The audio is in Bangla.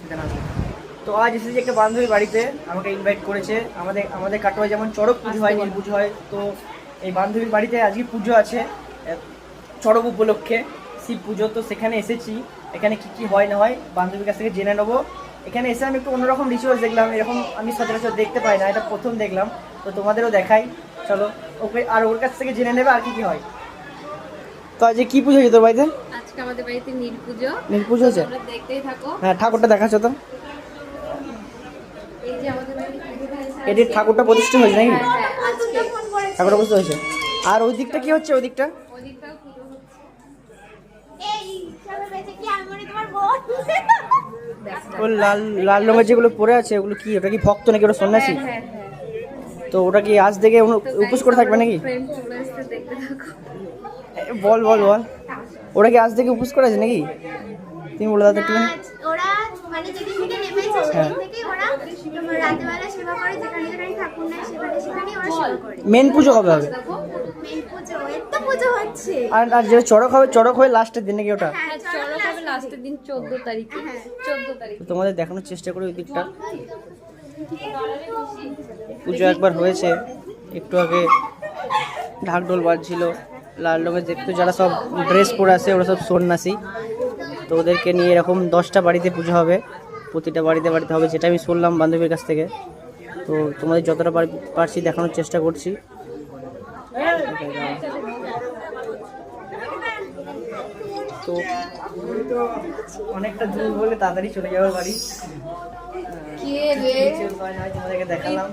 এখানে আসবে। তো আজ এসেছি একটা বান্ধবীর বাড়িতে, আমাকে ইনভাইট করেছে। আমাদের কাটোয়ায় যেমন চড়ক পুজো হয়, নীল পুজো হয়, তো এই বান্ধবীর বাড়িতে আজকে পুজো আছে চড়ক উপলক্ষে, শিব পুজো। তো সেখানে এসেছি, এখানে কি কি হয় না হয় বান্ধবীর কাছ থেকে জেনে নেবো। এখানে এসে আমি একটু অন্যরকম রিচুয়ালস দেখলাম, এরকম আমি সচরাচর দেখতে পাই না, এটা প্রথম দেখলাম। তো তোমাদেরও দেখাই, চলো ওকে আর ওর কাছ থেকে জেনে নেবে আর কি কি হয়। তো আজকে কি পুজো হয়েছে তোর বাড়িতে? আজকে আমাদের বাড়িতে নীল পুজো। নীল পুজো হয়েছে? তোমরা দেখতেই থাকো। হ্যাঁ, ঠাকুরটা দেখাচ্ছ তো। এই যে আমাদের বাড়িতে পুজোটা হয়েছে এটি ঠাকুরটা প্রতিষ্ঠা হয়েছে নাকি? হ্যাঁ, আজকে ঠাকুরটা প্রতিষ্ঠা হয়েছে। আর ওই দিকটা কি হচ্ছে? ওই দিকটা ওদিকটাও পুজো হচ্ছে। ও লাল লাল রঙের যেগুলো পরে আছে ওগুলো কি? ওটা কি ভক্ত নাকি ওটা সন্ন্যাসী? হ্যাঁ। তো ওটা কি আজ থেকে উপোস করে থাকবে নাকি? ফ্রেন্ড চলে এসেছে, দেখতে থাকো। বল বল বল, ওরা কি আজ থেকে উপোস করে আছে নাকি? তুমি বলে দাও তো একটু। ওরা মানে যেদিন থেকে নেমেছে হ্যাঁ। সেদিন থেকেই ওরা রাতেবেলা সেবা করে, যেখানে যেখানে ঠাকুর নেয় সেখানে ওরা সেবা করে। মেন পুজো কবে হবে? মেন পুজো এর তো পুজো হচ্ছে। আর যে চড়ক হবে, চড়ক হয়ে লাস্টের দিন নাকি ওটা? হ্যাঁ, চড়ক হবে লাস্টের দিন 14 তারিখে। 14 তারিখ। তো তোমাদের দেখানোর চেষ্টা করি ওই দিকটা। পুজো একবার হয়েছে, একটু আগে ঢাকঢোল বাজছিল। লাল রঙের দেখতে যারা সব ড্রেস পরে আছে ওরা সব সন্ন্যাসী। তো ওদেরকে নিয়ে এরকম 10টা বাড়িতে পুজো হবে, প্রতিটা বাড়িতে বাড়িতে হবে, যেটা আমি শুনলাম বান্ধবীর কাছ থেকে। তো তোমাদের যতটা পারছি দেখানোর চেষ্টা করছি। তো অনেকটা দূর বলে তাড়াতাড়ি চলে যাওয়ার বাড়ি। কে রে? তোমাদেরকে দেখালাম।